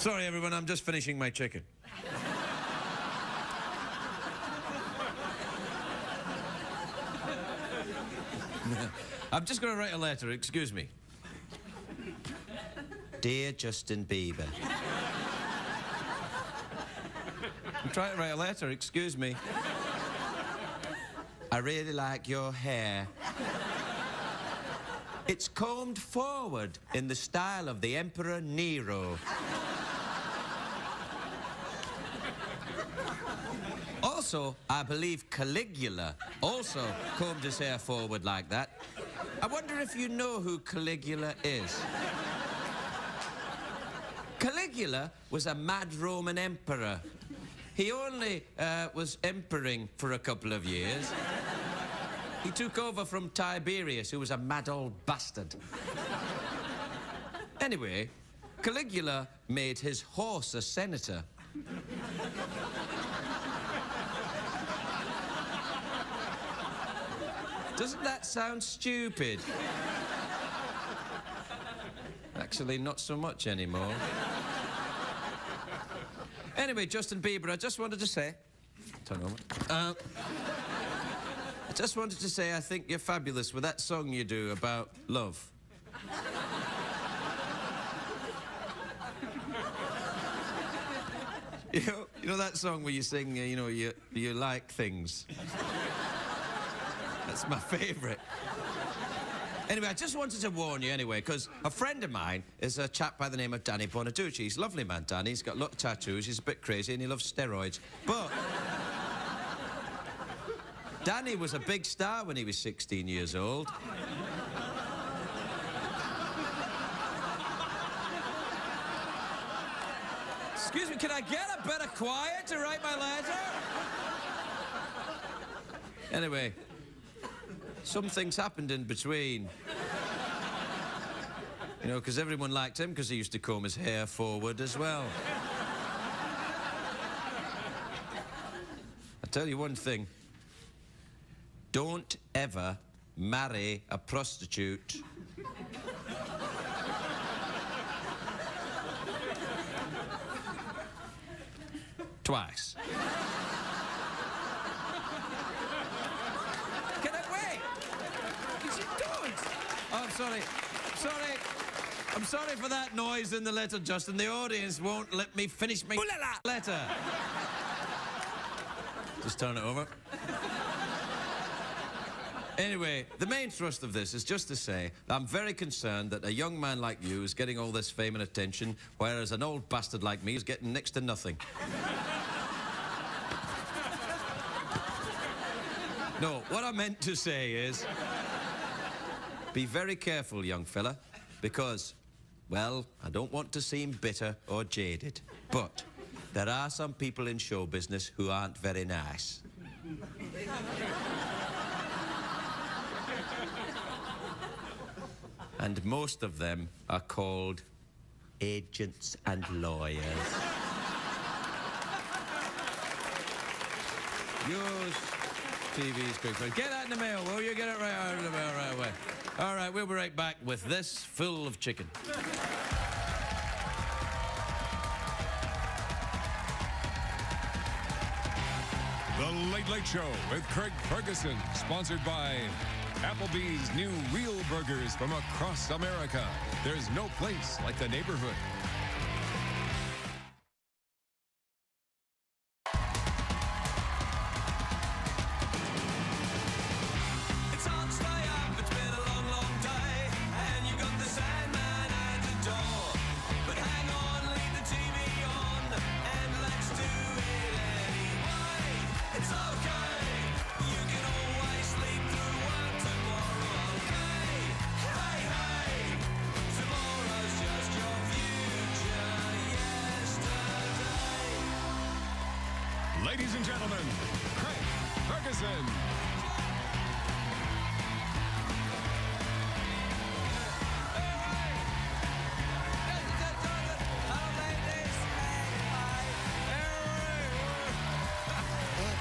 Sorry, everyone, I'm just finishing my chicken. I'm just going to write a letter, excuse me. Dear Justin Bieber. I'm trying to write a letter, excuse me. I really like your hair. It's combed forward in the style of the Emperor Nero. Also, I believe Caligula also combed his hair forward like that. I wonder if you know who Caligula is. Caligula was a mad Roman emperor. He only was emperor for a couple of years. He took over from Tiberius, who was a mad old bastard. Anyway, Caligula made his horse a senator. Doesn't that sound stupid? Actually, not so much anymore. Anyway, Justin Bieber, I just wanted to say... Turn over. I just wanted to say I think you're fabulous with that song you do about love. You know that song where you sing, you like things? That's my favourite. Anyway, I just wanted to warn you anyway, because a friend of mine is a chap by the name of Danny Bonaducci. He's a lovely man, Danny. He's got a lot of tattoos. He's a bit crazy and he loves steroids. But Danny was a big star when he was 16 years old. Excuse me, can I get a bit of quiet to write my letter? Anyway, some things happened in between. You know, because everyone liked him because he used to comb his hair forward as well. I'll tell you one thing. Don't ever marry a prostitute. Twice. Can I wait? Because you don't. Oh, I'm sorry. I'm sorry for that noise in the letter, Justin. The audience won't let me finish my letter. Just turn it over. Anyway, the main thrust of this is just to say that I'm very concerned that a young man like you is getting all this fame and attention, whereas an old bastard like me is getting next to nothing. No, what I meant to say is, be very careful, young fella, because, well, I don't want to seem bitter or jaded, but there are some people in show business who aren't very nice. And most of them are called agents and lawyers. Yours, TV's quick friend. Get that in the mail, will you? Get it right out of the mail right away. All right, we'll be right back with this full of chicken. The Late Late Show with Craig Ferguson, sponsored by Applebee's new real burgers from across America. There's no place like the neighborhood. It's hard to stay up, it's been a long, long day, and you got the Sandman at the door. But hang on, leave the TV on, and let's do it anyway. It's okay, you can always sleep through work tomorrow, okay? Hey, hey, tomorrow's just your future yesterday. Ladies and gentlemen, Craig Ferguson.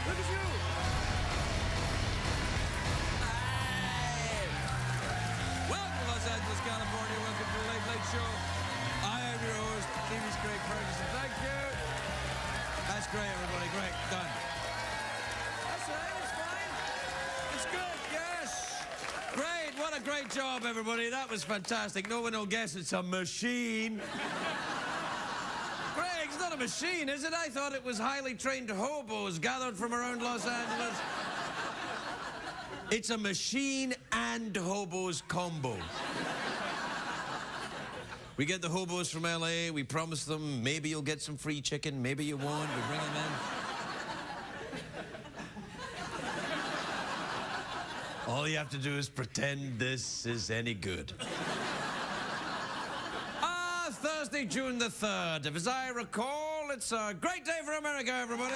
Look at you! Welcome to Los Angeles, California. Welcome to the Late Late Show. I am your host, TV's Craig Ferguson. great job, everybody. That was fantastic. No one will guess it's a machine. Greg, it's not a machine, is it? I thought it was highly trained hobos gathered from around Los Angeles. It's a machine and hobos combo. We get the hobos from LA, we promise them maybe you'll get some free chicken, maybe you won't, we bring them in. All you have to do is pretend this is any good. Thursday, June the 3rd. If as I recall, it's a great day for America, everybody.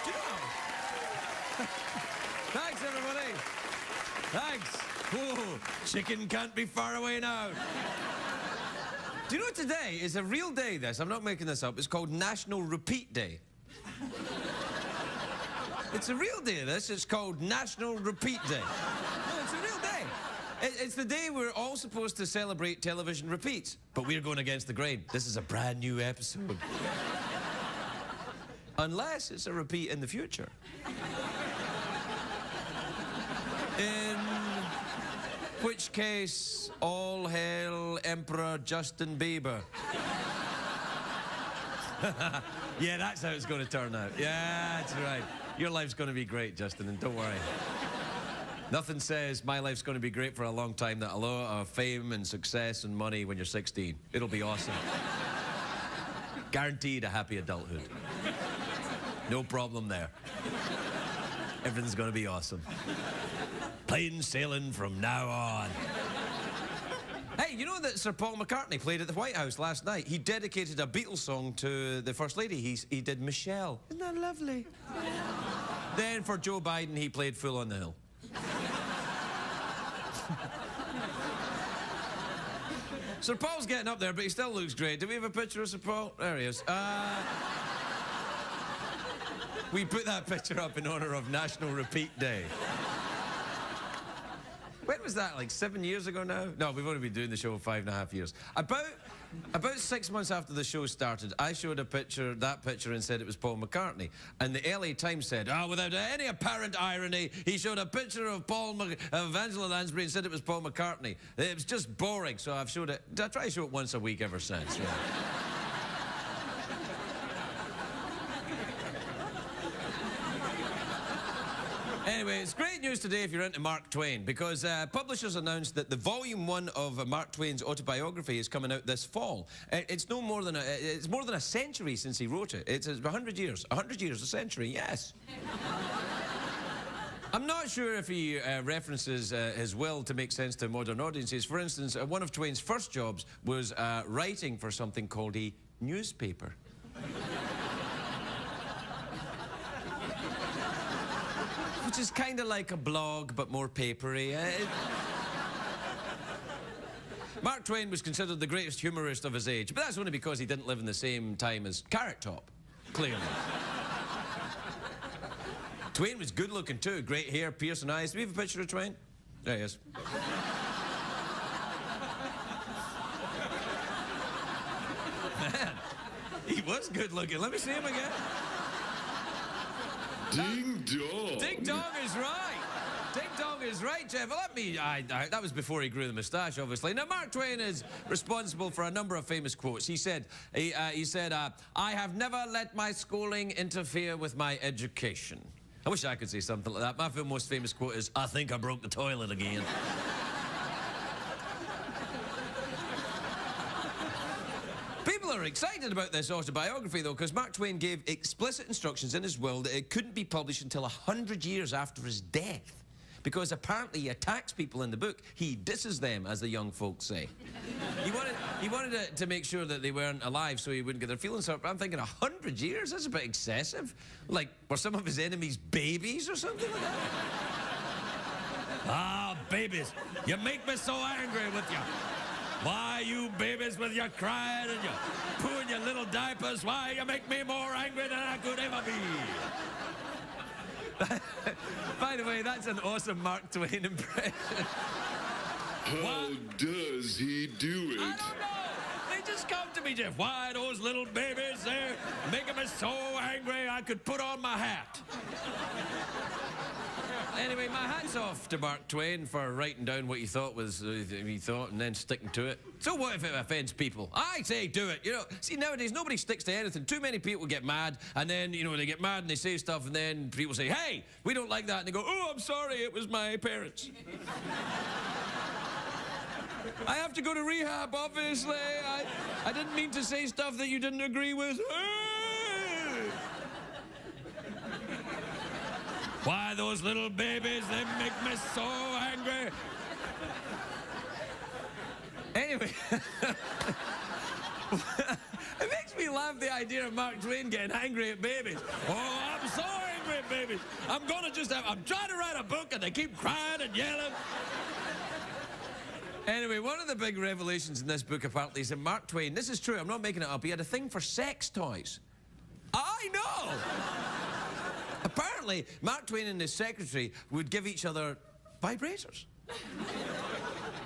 Do you know? Thanks, everybody. Thanks. Whoa, chicken can't be far away now. Do you know today is a real day, this? I'm not making this up. It's called National Repeat Day. It's a real day, this. It's called National Repeat Day. No, it's a real day. It's the day we're all supposed to celebrate television repeats, but we're going against the grain. This is a brand new episode. Unless it's a repeat in the future. In which case, all hail Emperor Justin Bieber. Yeah, that's how it's going to turn out. Yeah, that's right. Your life's going to be great, Justin, and don't worry. Nothing says my life's going to be great for a long time that a lot of fame and success and money when you're 16. It'll be awesome. Guaranteed a happy adulthood. No problem there. Everything's going to be awesome. Plain sailing from now on. Hey, you know that Sir Paul McCartney played at the White House last night? He dedicated a Beatles song to the First Lady. He did Michelle. Isn't that lovely? Then for Joe Biden, he played Fool on the Hill. Sir Paul's getting up there, but he still looks great. Do we have a picture of Sir Paul? There he is. We put that picture up in honor of National Repeat Day. When was that, like 7 years ago now? No, we've only been doing the show 5.5 years. About 6 months after the show started, I showed that picture and said it was Paul McCartney. And the LA Times said, without any apparent irony, he showed a picture of of Angela Lansbury and said it was Paul McCartney. It was just boring, so I've showed it. I try to show it once a week ever since. Yeah. Anyway, it's great news today if you're into Mark Twain, because publishers announced that the volume 1 of Mark Twain's autobiography is coming out this fall. It's more than a century since he wrote it. It's 100 years. 100 years, a century, yes. I'm not sure if he references his will to make sense to modern audiences. For instance, one of Twain's first jobs was writing for something called a newspaper. Which is kind of like a blog, but more papery. Mark Twain was considered the greatest humorist of his age, but that's only because he didn't live in the same time as Carrot Top, clearly. Twain was good-looking, too. Great hair, piercing eyes. Do we have a picture of Twain? There he is. Man, he was good-looking. Let me see him again. Ding dong. Ding dong is right. Ding dong is right, Jeff. That was before he grew the moustache, obviously. Now, Mark Twain is responsible for a number of famous quotes. He said, I have never let my schooling interfere with my education. I wish I could say something like that. My most famous quote is, I think I broke the toilet again. People are excited about this autobiography, though, because Mark Twain gave explicit instructions in his will that it couldn't be published until 100 years after his death. Because apparently he attacks people in the book. He disses them, as the young folks say. He wanted to make sure that they weren't alive so he wouldn't get their feelings hurt. But I'm thinking 100 years? That's a bit excessive. Like, were some of his enemies babies or something like that? Ah, babies, you make me so angry with you. Why, you babies with your crying and your pooing your little diapers, why, you make me more angry than I could ever be. By the way, that's an awesome Mark Twain impression. How does he do it? I don't know. They just come to me, Jeff. Why, those little babies, they're making me so angry I could put on my hat. Anyway, my hat's off to Mark Twain for writing down what he thought and then sticking to it. So what if it offends people? I say do it, you know. See, nowadays, nobody sticks to anything. Too many people get mad, and then, you know, they get mad and they say stuff, and then people say, hey, we don't like that, and they go, oh, I'm sorry, it was my parents. I have to go to rehab, obviously. I didn't mean to say stuff that you didn't agree with. Why, those little babies, they make me so angry. Anyway, it makes me laugh, the idea of Mark Twain getting angry at babies. Oh, I'm so angry at babies. I'm trying to write a book and they keep crying and yelling. Anyway, one of the big revelations in this book, apparently, is that Mark Twain, this is true, I'm not making it up, he had a thing for sex toys. I know! Apparently, Mark Twain and his secretary would give each other vibrators.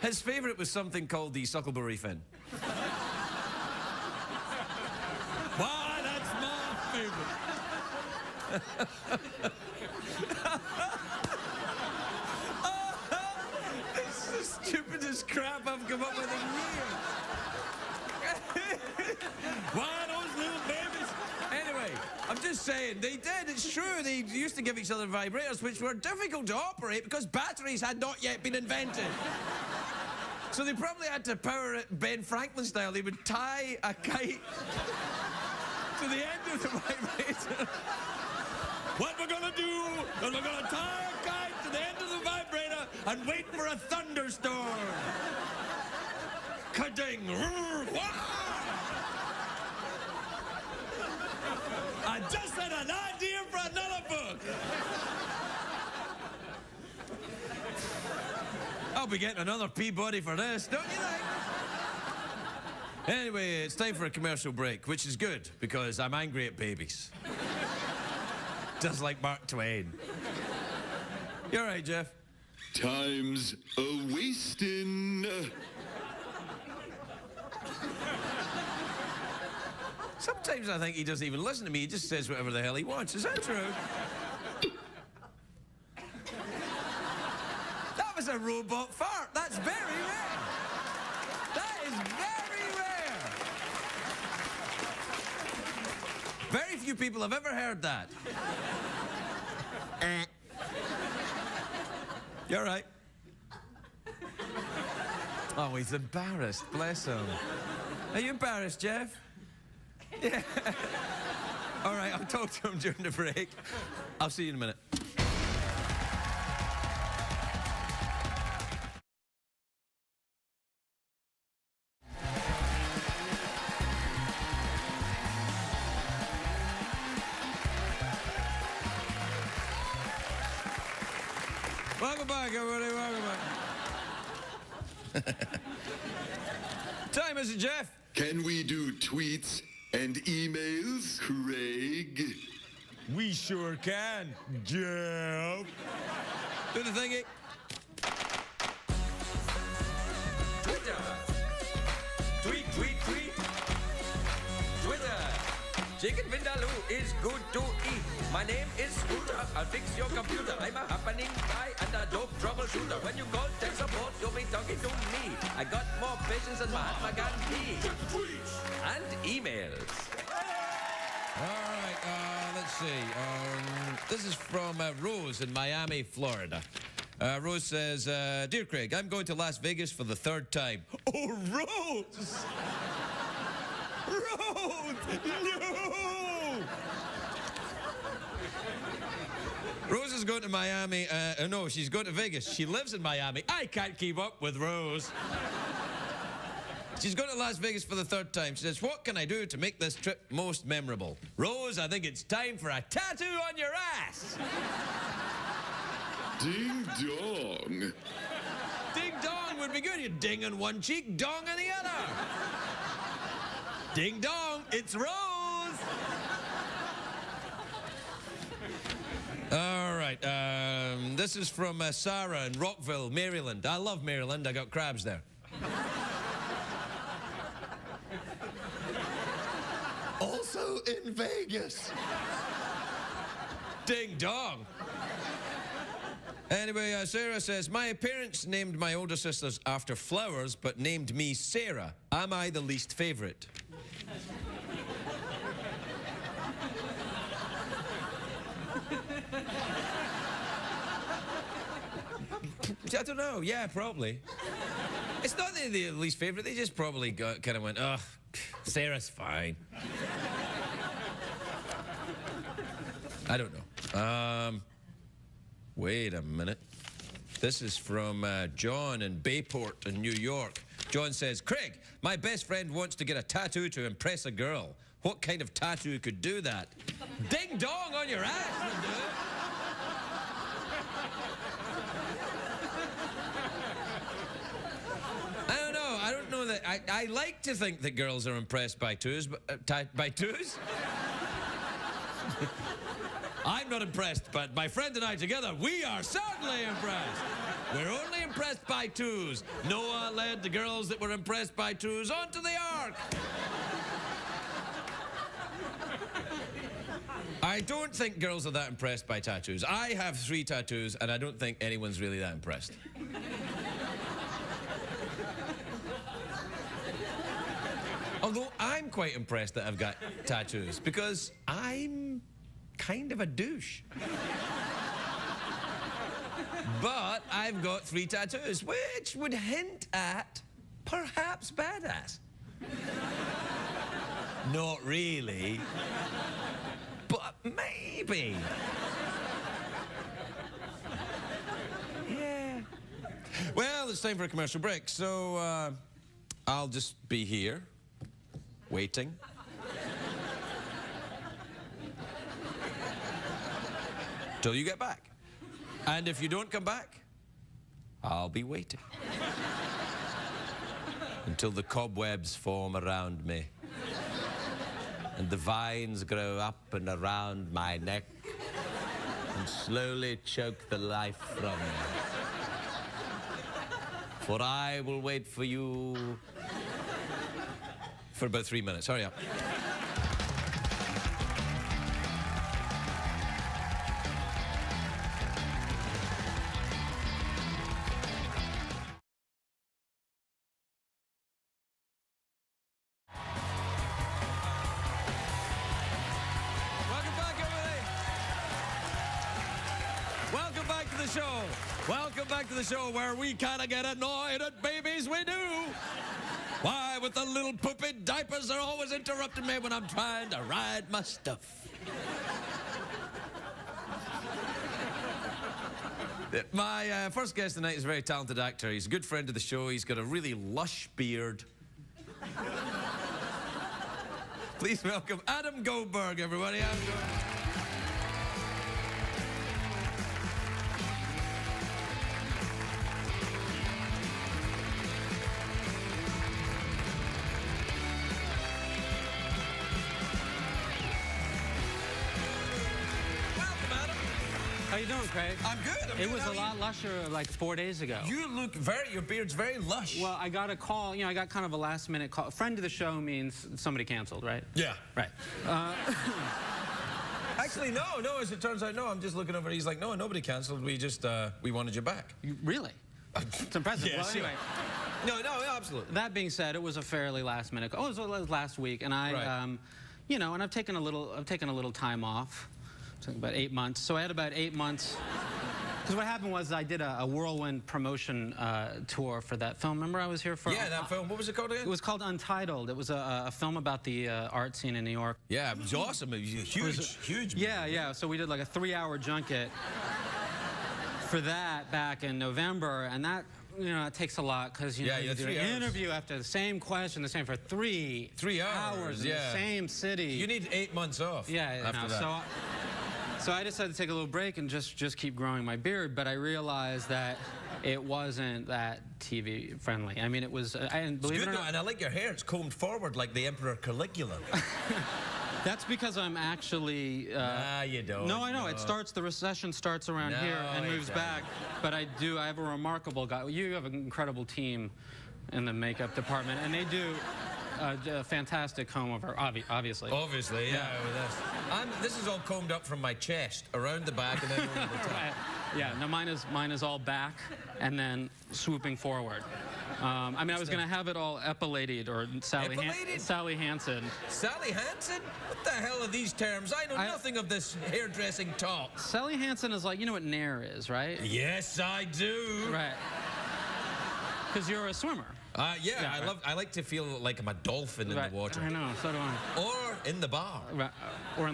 His favourite was something called the Suckleberry Fin. Why, that's my favourite. It's the stupidest crap I've come up with in years. Why, those little babies? Anyway, I'm just saying, they did, it's true. They used to give each other vibrators, which were difficult to operate because batteries had not yet been invented. So they probably had to power it Ben Franklin style. They would tie a kite to the end of the vibrator. What we're gonna do is we're gonna tie a kite to the end of the vibrator and wait for a thunderstorm. Ka-ding! I just had an idea for another book. I'll be getting another Peabody for this, don't you think? Anyway, it's time for a commercial break, which is good because I'm angry at babies. Just like Mark Twain. You all right, Jeff? Time's a-wastin'. Sometimes I think he doesn't even listen to me. He just says whatever the hell he wants. Is that true? That was a robot fart. That's very rare. That is very rare. Very few people have ever heard that. You all right? Oh, he's embarrassed. Bless him. Are you embarrassed, Jeff? Yeah. All right, I'll talk to him during the break. I'll see you in a minute. Welcome back, everybody. Welcome back. Time is it, Jeff? Can we do tweets and emails, Craig? We sure can, Jeff. Do the thingy. Twitter. Tweet, tweet, tweet. Twitter. Chicken Vindaloo is good to eat. My name is Scooter. I'll fix your computer. I'm a happening guy and a dope troubleshooter. When you call tech support, you'll be talking to me. I got more patience than Mahatma Gandhi. And emails. All right, let's see. This is from Rose in Miami, Florida. Rose says, Dear Craig, I'm going to Las Vegas for the third time. Oh, Rose! Rose! No! Rose is going to Miami. No, she's going to Vegas. She lives in Miami. I can't keep up with Rose. She's going to Las Vegas for the third time. She says, what can I do to make this trip most memorable? Rose, I think it's time for a tattoo on your ass. Ding dong. Ding dong would be good. You ding on one cheek, dong on the other. Ding dong, it's Rose. All right, this is from Sarah in Rockville, Maryland. I love Maryland. I got crabs there. Also in Vegas. Ding dong. Anyway, Sarah says, my parents named my older sisters after flowers, but named me Sarah. Am I the least favourite? I don't know. Yeah, probably. It's not the least favourite. They just probably kind of went, oh, Sarah's fine. I don't know. Wait a minute. This is from John in Bayport in New York. John says, Craig, my best friend wants to get a tattoo to impress a girl. What kind of tattoo could do that? Ding dong on your ass would do it. I don't know that. I like to think that girls are impressed by twos, but by twos? I'm not impressed, but my friend and I together, we are certainly impressed. We're only impressed by twos. Noah led the girls that were impressed by twos onto the ark. I don't think girls are that impressed by tattoos. I have 3 tattoos, and I don't think anyone's really that impressed. Although I'm quite impressed that I've got tattoos, because I'm kind of a douche. But I've got 3 tattoos, which would hint at perhaps badass. Not really, but maybe. Yeah. Well, it's time for a commercial break, so I'll just be here, waiting. Till you get back. And if you don't come back, I'll be waiting. Until the cobwebs form around me. And the vines grow up and around my neck. And slowly choke the life from me. For I will wait for you for about 3 minutes. Hurry up. Welcome back to the show where we kind of get annoyed at babies, we do. Why, with the little poopy diapers, they're always interrupting me when I'm trying to ride my stuff. My first guest tonight is a very talented actor. He's a good friend of the show. He's got a really lush beard. Please welcome Adam Goldberg, everybody. Adam Goldberg. How you doing, Craig? I'm good. It was a lot lusher like 4 days ago. You look your beard's very lush. Well, I got a call, I got kind of a last minute call. Friend of the show means somebody canceled, right? Yeah. Right. Actually, no, as it turns out, no, I'm just looking over. He's like, no, nobody canceled. We just, we wanted you back. Really? It's impressive. Yeah, well, anyway. No, absolutely. That being said, it was a fairly last minute call. Oh, it was last week, and I, right. And I've taken a little time off. About 8 months. So I had about 8 months. Because what happened was I did a whirlwind promotion tour for that film. Remember I was here for... Yeah, that film. What was it called again? It was called Untitled. It was a film about the art scene in New York. Yeah, it was awesome. It was huge. Yeah. So we did like a 3-hour junket for that back in November. And that, it takes a lot because, you do an interview after the same question, the same for 3 hours in the same city. You need 8 months off. Yeah, after that. So I decided to take a little break and just keep growing my beard, but I realized that it wasn't that TV friendly. I mean, it was, and believe it or not, and I like your hair. It's combed forward like the Emperor Caligula. That's because I'm actually... nah, you don't. No, I know. No. The recession starts around here and moves back. But I have a remarkable guy. You have an incredible team in the makeup department, and they do a fantastic comb over, obviously. Obviously, yeah. This is all combed up from my chest, around the back, and then over the top. Right. Yeah, no, mine is all back and then swooping forward. I mean, I was going to have it all epilated or Sally Hansen. Sally Hansen? What the hell are these terms? I know nothing of this hairdressing talk. Sally Hansen is like, you know what Nair is, right? Yes, I do. Right. Because you're a swimmer. Yeah, I like to feel like I'm a dolphin in the water. I know, so do I. Or in the bar. Right. Or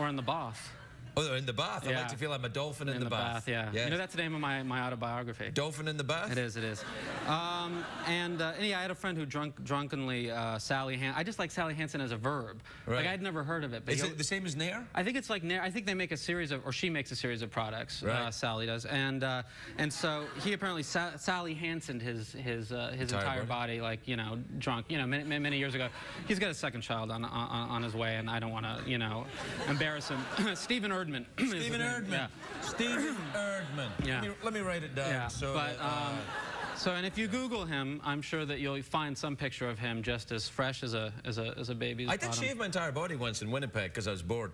in the bath. Oh, in the bath. I like to feel I'm a dolphin in the bath. Yeah. You know, that's the name of my autobiography. Dolphin in the bath? It is, it is. Yeah, I had a friend who drunkenly Sally Hansen. I just like Sally Hansen as a verb. Right. Like, I'd never heard of it. But is it the same as Nair? I think it's like Nair. I think they make a series of, or she makes a series of products. Right. Sally does. And so he apparently Sally Hansened his entire body, like, you know, drunk, you know, many years ago. He's got a second child on his way, and I don't want to, you know, embarrass him. Stephen Erdman. Stephen Erdman. Yeah. Stephen Erdman. Yeah. Let me write it down. Yeah. So, and if you Google him, I'm sure that you'll find some picture of him just as fresh as a baby's I did bottom. shave my entire body once in Winnipeg because I was bored.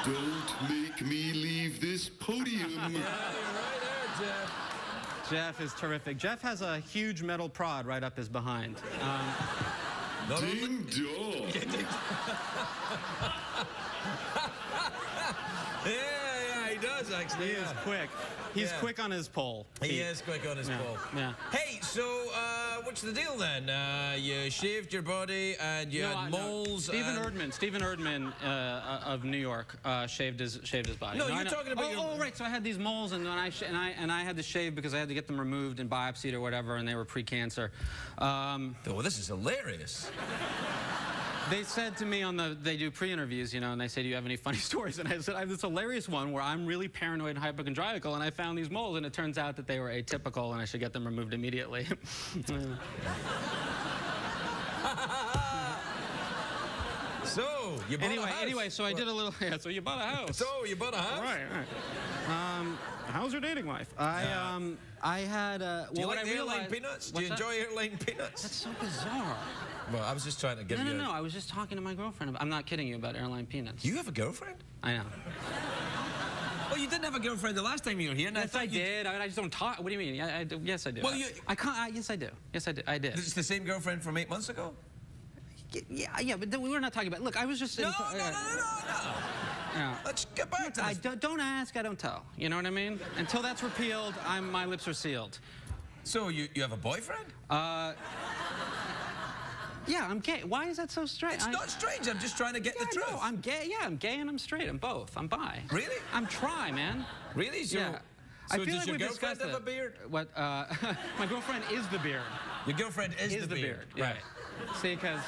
Don't make me leave this podium. Yeah, you're right there, Jeff. Jeff is terrific. Jeff has a huge metal prod right up his behind. Ding dong. Yeah, he does actually. He is quick. He's quick on his pole. He is quick on his pole. Yeah. Hey, so what's the deal then? You shaved your body and you had moles. Stephen Erdman of New York shaved his body. No, you're talking about Oh, right. So I had these moles, and I had to shave because I had to get them removed and biopsied or whatever, and they were pre-cancer. Oh, this is hilarious. They said to me they do pre-interviews, you know, and they say, do you have any funny stories? And I said, I have this hilarious one where I'm really paranoid and hypochondriacal, and I found these moles, and it turns out that they were atypical, and I should get them removed immediately. So, you bought a house. Anyway, so I did a little, so you bought a house. So, you bought a house? Right. How's your dating life? I had, do you like the airline peanuts? Do you enjoy airline peanuts? That's so bizarre. Well, I was just trying to give you... No, I was just talking to my girlfriend. I'm not kidding you about airline peanuts. You have a girlfriend? I know. Well, you didn't have a girlfriend the last time you were here. And yes, I did. I just don't talk. What do you mean? Yes, I do. Well, I can't. Yes, I do. Yes, I did. I did. It's the same girlfriend from 8 months ago? Yeah, but we were not talking about... Look, I was just... No. Yeah. Let's get back to this. Don't ask, I don't tell. You know what I mean? Until that's repealed, my lips are sealed. So, you have a boyfriend? Yeah, I'm gay. Why is that so strange? It's not strange. I'm just trying to get the truth. No, I'm gay. Yeah, I'm gay and I'm straight. I'm both. I'm bi. Really? I'm tri, man. Really? So, yeah. So I feel does like your we've girlfriend have a beard? What? My girlfriend is the beard. Your girlfriend is the beard. Yeah. Right. See, because...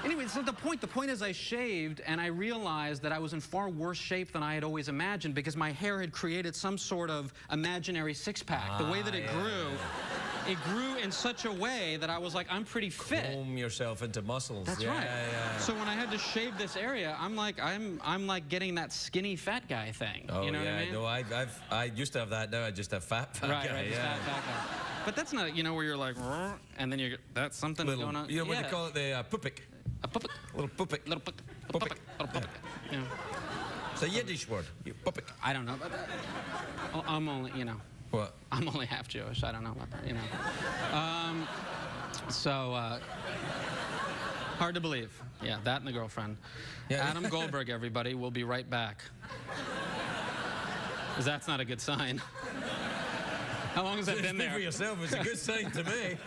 Anyway, so the point is I shaved, and I realized that I was in far worse shape than I had always imagined because my hair had created some sort of imaginary six-pack. The way that it grew in such a way that I was like, I'm pretty fit. Comb yourself into muscles. That's right. Yeah. So when I had to shave this area, I'm like getting that skinny fat guy thing. Oh, you know what I mean? No, I used to have that. Now I just have fat guy. Right, fat guy. But that's not, you know, where you're like, and then that's something going on. You know what they call it? The puppet. A puppet. Little puppet. Little puppet. Puppet. Little puppet. Yeah. It's a Yiddish word. You puppet. I don't know about that. I'm only, you know. What? I'm only half Jewish. I don't know about that, you know. Hard to believe. Yeah, that and the girlfriend. Yeah. Adam Goldberg, everybody. We'll be right back. Because that's not a good sign. How long has that been there? Speak for yourself. It's a good sign to me.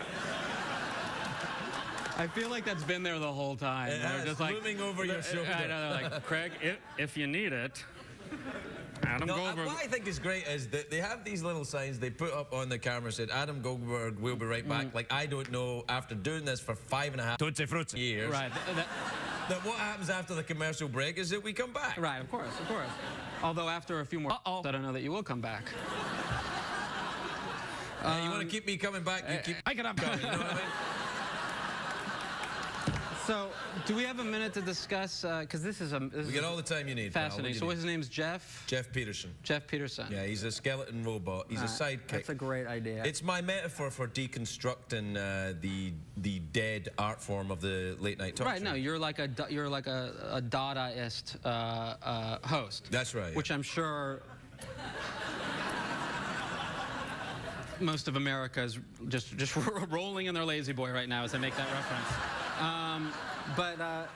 I feel like that's been there the whole time. They're just looming over your shoulder. I know, they're like, Craig, if you need it, Adam Goldberg. What I think is great is that they have these little signs they put up on the camera said, Adam Goldberg will be right back. Like, I don't know, after doing this for 5.5 years, right, that what happens after the commercial break is that we come back. Right, of course. Although after a few more, I don't know that you will come back. You want to keep me coming back, you keep I get up. coming, you know what I mean? So, do we have a minute to discuss? Because this is We get all the time you need. fascinating. So, his name's Jeff. Jeff Peterson. Jeff Peterson. Yeah, he's a skeleton robot. He's a sidekick. That's a great idea. It's my metaphor for deconstructing the dead art form of the late night talk show. Right. No, you're like a Dadaist host. That's right. Which I'm sure most of America is just rolling in their lazy boy right now as I make that reference.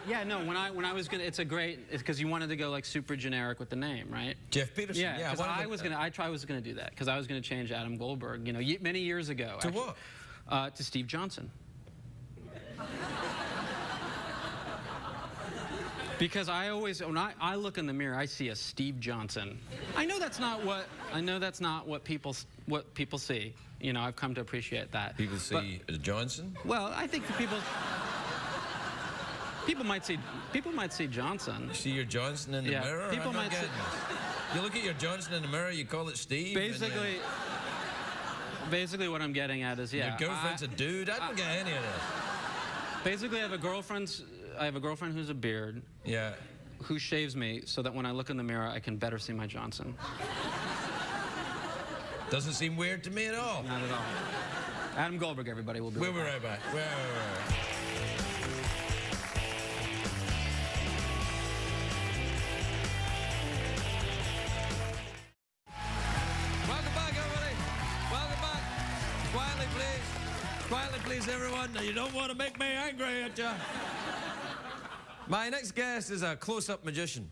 Yeah, no. When I was gonna, it's because you wanted to go like super generic with the name, right? Jeff Peterson. Yeah. Because I was gonna do that because I was gonna change Adam Goldberg. You know, many years ago. To what? To Steve Johnson. Because I always, when I look in the mirror, I see a Steve Johnson. I know that's not what people see. You know, I've come to appreciate that. People see a Johnson? Well, I think people might see Johnson. You see your Johnson in the mirror? People might see. You look at your Johnson in the mirror, you call it Steve. Basically, what I'm getting at is, your girlfriend's a dude. I don't get any of this. Basically, I have a girlfriend who's a beard. Yeah. Who shaves me so that when I look in the mirror, I can better see my Johnson. Doesn't seem weird to me at all. Not at all. Adam Goldberg, everybody. We'll be right back. We'll be right back. Welcome back, everybody. Welcome back. Quietly, please. Quietly, please, everyone. Now, you don't want to make me angry at you. My next guest is a close-up magician.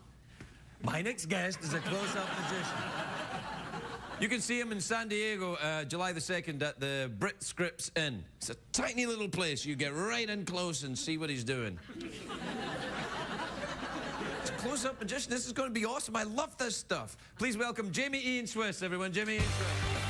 You can see him in San Diego, July the 2nd at the Brit Scripts Inn. It's a tiny little place. You get right in close and see what he's doing. It's a close-up magician. This is going to be awesome. I love this stuff. Please welcome Jamy Ian Swiss, everyone. Jamy Ian Swiss.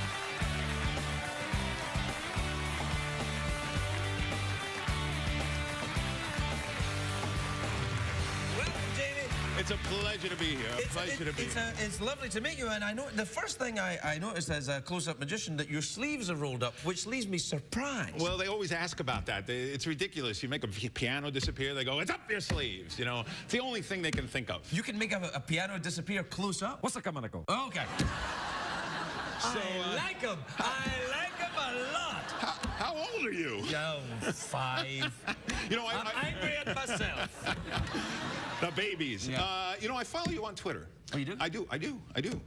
It's a pleasure to be here. It's lovely to meet you, and I know the first thing I noticed as a close-up magician that your sleeves are rolled up, which leaves me surprised. Well, they always ask about that. It's ridiculous. You make a piano disappear, they go, "It's up your sleeves." You know, it's the only thing they can think of. You can make a piano disappear close up? What's the canonical? Oh, okay. So, I like him. I like him a lot. How old are you? Yo, 5. You know, I'm angry at myself. The babies. Yeah. You know, I follow you on Twitter. Oh, you do? I do.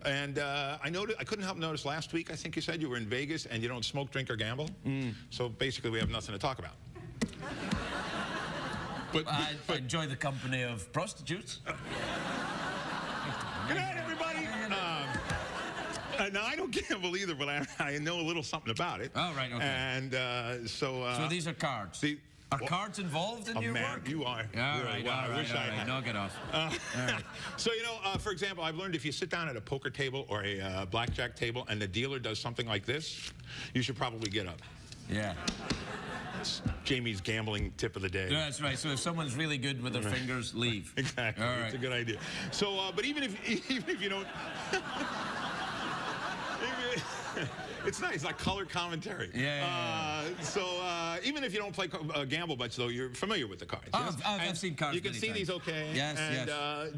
And I couldn't help notice last week, I think you said you were in Vegas and you don't smoke, drink, or gamble. So basically, we have nothing to talk about. But I enjoy the company of prostitutes. Good night, everybody. No, I don't gamble either, but I know a little something about it. Oh, right, okay. And so these are cards. Are cards involved in your work? You are. All right. I wish I had. No, get off. So, you know, for example, I've learned if you sit down at a poker table or a blackjack table and the dealer does something like this, you should probably get up. Yeah. That's Jamie's gambling tip of the day. Yeah, that's right. So if someone's really good with their fingers, leave. Exactly. All right. It's a good idea. So, but even if you don't... It's nice, like color commentary. Yeah. So even if you don't play gamble much, though, you're familiar with the cards. I've seen cards. You can see these okay. Yes, and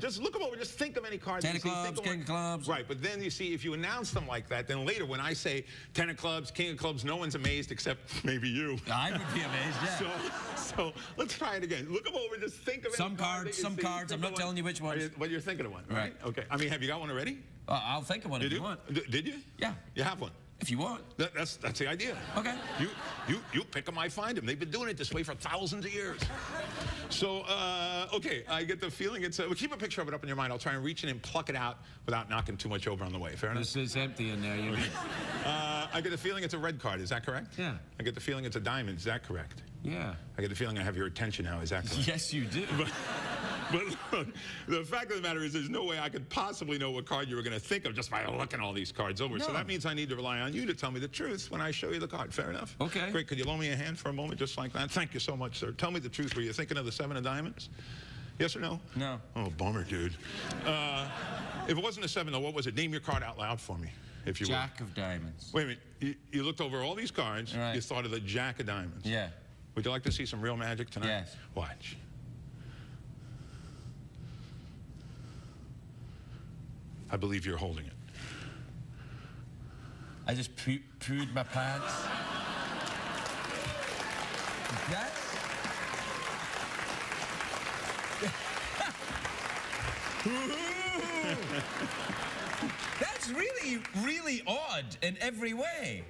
just look them over. Just think of any cards. 10 of clubs, king of clubs. Right, but then you see, if you announce them like that, then later when I say 10 of clubs, king of clubs, no one's amazed except maybe you. I would be amazed, yeah. So let's try it again. Look them over. Just think of some cards. Some cards. I'm not telling you which ones. But you're thinking of one, right? Okay. I mean, have you got one already? I'll think of one if you want. Did you? Yeah. You have one? If you want. That's the idea. Okay. You pick them, I find them. They've been doing it this way for thousands of years. So, okay, I get the feeling it's... well, keep a picture of it up in your mind. I'll try and reach in and pluck it out without knocking too much over on the way. Fair enough? This is empty in there. You mean. I get the feeling it's a red card. Is that correct? Yeah. I get the feeling it's a diamond. Is that correct? Yeah. I get the feeling I have your attention now. Is that correct? Yes, you do. But look, the fact of the matter is there's no way I could possibly know what card you were going to think of just by looking all these cards over. No. So that means I need to rely on you to tell me the truth when I show you the card. Fair enough? Okay. Great. Could you loan me a hand for a moment just like that? Thank you so much, sir. Tell me the truth. Were you thinking of the 7 of diamonds? Yes or no? No. Oh, bummer, dude. If it wasn't a 7, though, what was it? Name your card out loud for me, if you would. Jack of diamonds. Wait a minute. You looked over all these cards. Right. You thought of the Jack of diamonds. Yeah. Would you like to see some real magic tonight? Yes. Watch. I believe you're holding it. I just pooed my pants. That's... That's really, really odd in every way.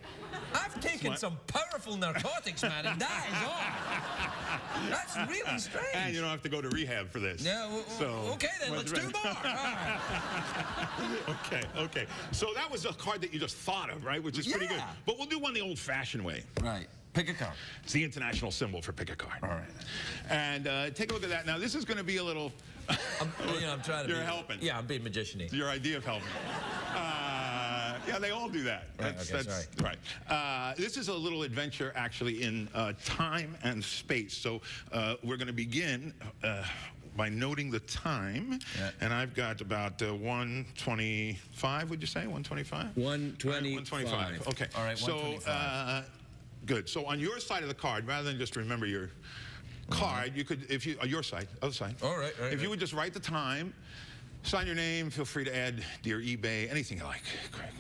I've taken some powerful narcotics, man, and that is odd. That's really strange. And you don't have to go to rehab for this. Yeah, so, okay then, let's do more. All right. Okay. So that was a card that you just thought of, right? Which is pretty good. But we'll do one the old-fashioned way. Right. Pick a card. It's the international symbol for pick a card. All right. And take a look at that. Now, this is going to be a little... I'm trying to You're helping. Yeah, I'm being magician-y. Your idea of helping. Yeah, they all do that. That's right. This is a little adventure, actually, in time and space. So we're going to begin by noting the time. Yeah. And I've got about 1:25, would you say? 1:25? 1:25. Okay. All right, 1:25. So, good. So on your side of the card, rather than just remember your card, you could, if you, your side, other side. All right. If you would just write the time, sign your name, feel free to add dear eBay, anything you like, Craig.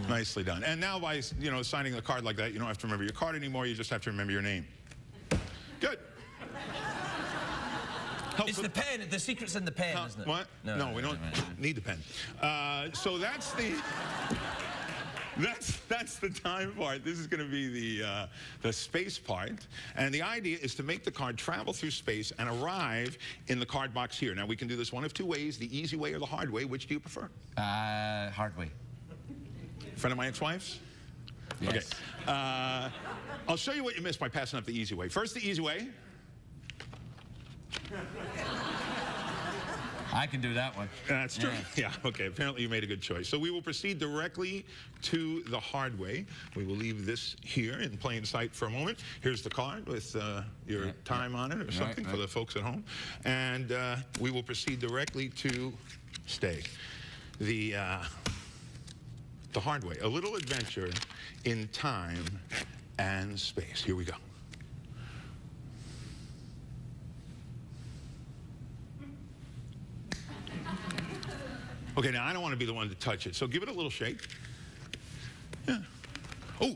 Nicely done. And now by, signing a card like that, you don't have to remember your card anymore, you just have to remember your name. Good. It's the pen, the secret's in the pen, isn't it? What? No, we don't need the pen. So that's the... That's the time part. This is going to be the space part. And the idea is to make the card travel through space and arrive in the card box here. Now, we can do this one of two ways, the easy way or the hard way. Which do you prefer? Hard way. Friend of my ex-wife's? Yes. Okay. I'll show you what you missed by passing up the easy way. First, the easy way. I can do that one. That's true. Yeah, okay. Apparently you made a good choice. So we will proceed directly to the hard way. We will leave this here in plain sight for a moment. Here's the card with your time on it or something for the folks at home. And we will proceed directly to the hard way. A little adventure in time and space. Here we go. Okay, now I don't want to be the one to touch it, so give it a little shake. Yeah. Oh,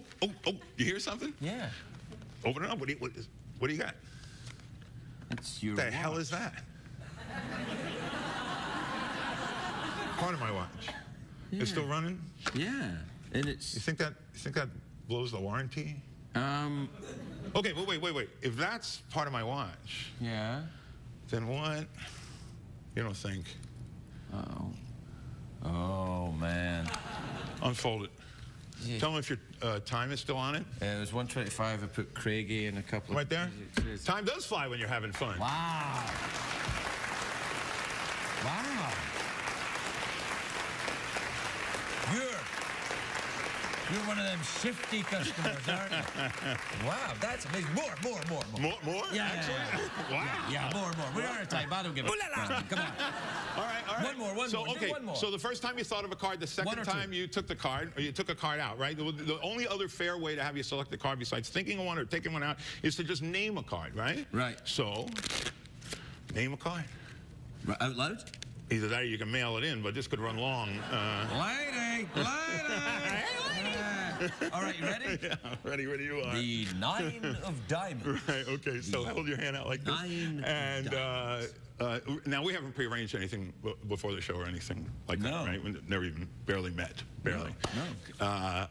you hear something? Yeah. Open it up. What do you got? It's your What the watch. hell is that? Part of my watch. Yeah. It's still running? Yeah. And it's... You think that blows the warranty? Okay, but wait. If that's part of my watch, Yeah. then what? You don't think? Uh-oh. Oh, man. Unfold it. Yeah. Tell them if your time is still on it. It was 1:25. I put Craigie in a couple of... Right there? Time does fly when you're having fun. Wow. Wow. You're one of them shifty customers, aren't you? Wow, that's amazing. More. More? Yeah, Actually? yeah. Wow. Yeah, more. We're out of time. I don't give a... Come on. All right. One more. So, Do okay. one more. So the first time you thought of a card, the second One or time two. you took the card, or you took a card out, right? The only other fair way to have you select the card besides thinking of one or taking one out is to just name a card, right? Right. So, name a card. Out loud? Either that or you can mail it in, but this could run long. Lady! All right, you ready? Yeah, ready you are. The 9 of diamonds. Right, okay, so hold your hand out like this. 9 and now we haven't prearranged anything before the show or anything like No. that, right? We never even, barely met, barely. No.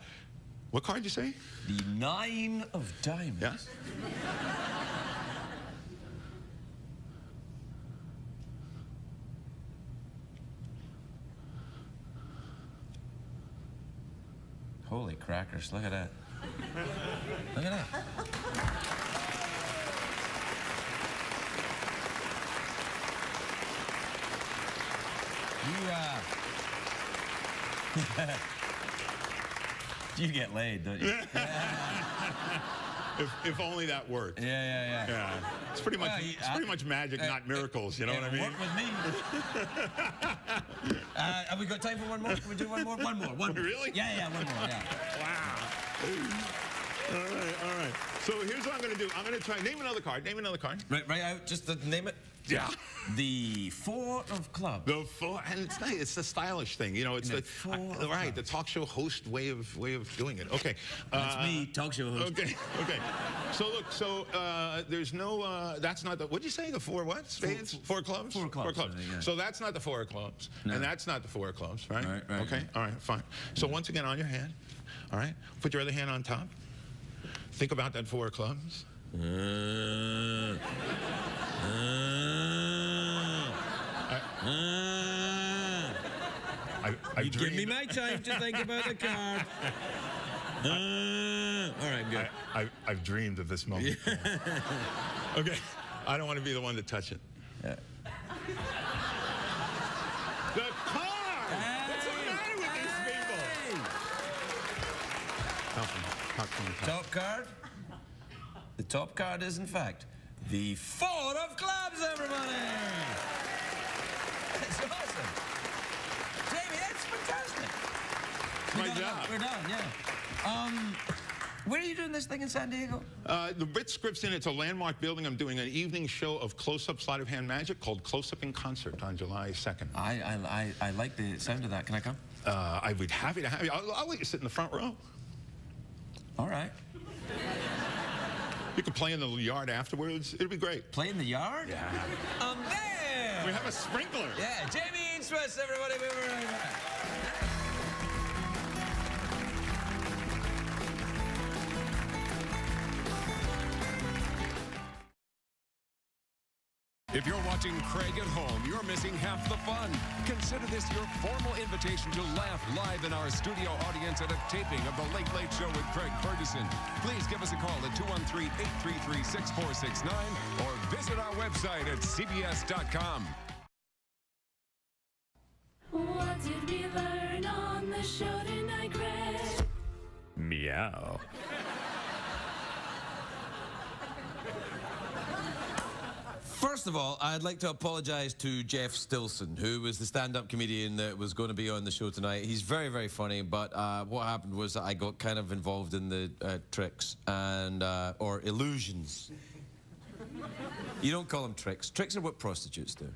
What card did you say? The 9 of diamonds. Yeah. Holy crackers, look at that. Look at that. You get laid, don't you? If only that worked. Yeah. Yeah. It's pretty much, Well, it's pretty much magic, not miracles, you know what I mean? Work with me. Have we got time for one more? Can we do one more? One more. Really? Yeah, one more, yeah. Wow. All right. So here's what I'm going to do. I'm going to try. Name another card. Name another card. Right out, just to name it. Yeah. The Four of Clubs. The four, and it's nice. It's the stylish thing, you know. It's right. The talk show host way of doing it. Okay. That's me, talk show host. Okay. So look. So there's no. That's not the. What'd you say? The four what? Spades? Four clubs. Four clubs. Yeah. So that's not the four of clubs, no. and that's not the four of clubs, right? Right. Okay. All right. Fine. So once again, on your hand. All right. Put your other hand on top. Think about that four of clubs. You give me my time to think about the card. All right, good. I've dreamed of this moment. Okay, I don't want to be the one to touch it. Yeah. The card! What's the matter with these people? Top card? The top card is, in fact, the Four of Clubs, everybody! That's awesome. Jamie, that's fantastic. My job. We're done, yeah. Where are you doing this thing in San Diego? The Ritz Scripps Inn, it's a landmark building. I'm doing an evening show of close-up sleight of hand magic called Close Up in Concert on July 2nd. I like the sound of that. Can I come? I would be happy to have you. I'll let you sit in the front row. All right. You can play in the yard afterwards. It'll be great. Play in the yard? Yeah. There! We have a sprinkler. Yeah, Jamie Ainsworth, everybody. We'll be right back. If you're watching Craig at home, you're missing half the fun. Consider this your formal invitation to laugh live in our studio audience at a taping of The Late Late Show with Craig Ferguson. Please give us a call at 213-833-6469 or visit our website at cbs.com. What did we learn on the show tonight, Craig? Meow. First of all, I'd like to apologize to Jeff Stilson, who was the stand-up comedian that was going to be on the show tonight. He's very, very funny, but what happened was that I got kind of involved in the tricks and or illusions. You don't call them tricks. Tricks are what prostitutes do.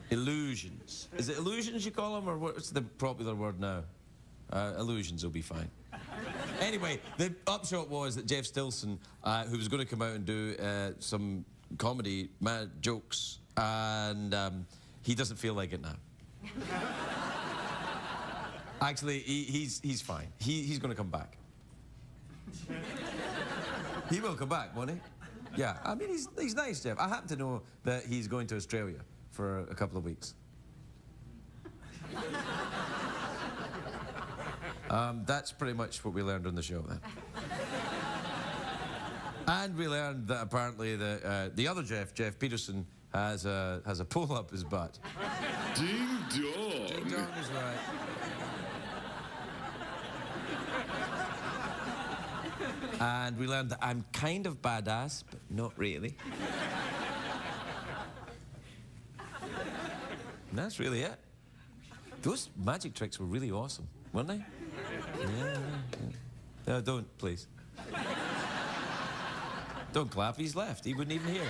Illusions. Is it illusions you call them, or what's the popular word now? Illusions will be fine. Anyway, the upshot was that Jeff Stilson, who was going to come out and do some comedy jokes, and he doesn't feel like it now. Actually, he's fine. He's going to come back. He will come back, won't he? Yeah, I mean, he's nice, Jeff. I happen to know that he's going to Australia for a couple of weeks. That's pretty much what we learned on the show then. And we learned that apparently the other Jeff Peterson, has a pole up his butt. Ding dong. Ding dong is right. And we learned that I'm kind of badass, but not really. And that's really it. Those magic tricks were really awesome, weren't they? Yeah. No, don't, please. Don't clap. He's left. He wouldn't even hear it.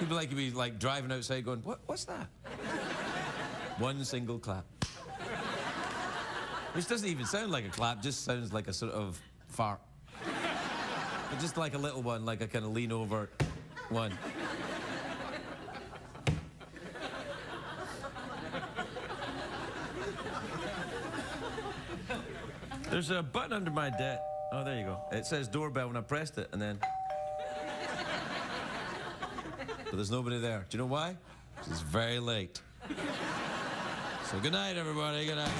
He'd be like driving outside going, what's that? One single clap. Which doesn't even sound like a clap, just sounds like a sort of fart. But just like a little one, like a kind of lean over one. There's a button under my desk. Oh, there you go. It says doorbell when I pressed it, and then... But there's nobody there. Do you know why? 'Cause it's very late. So good night, everybody. Good night.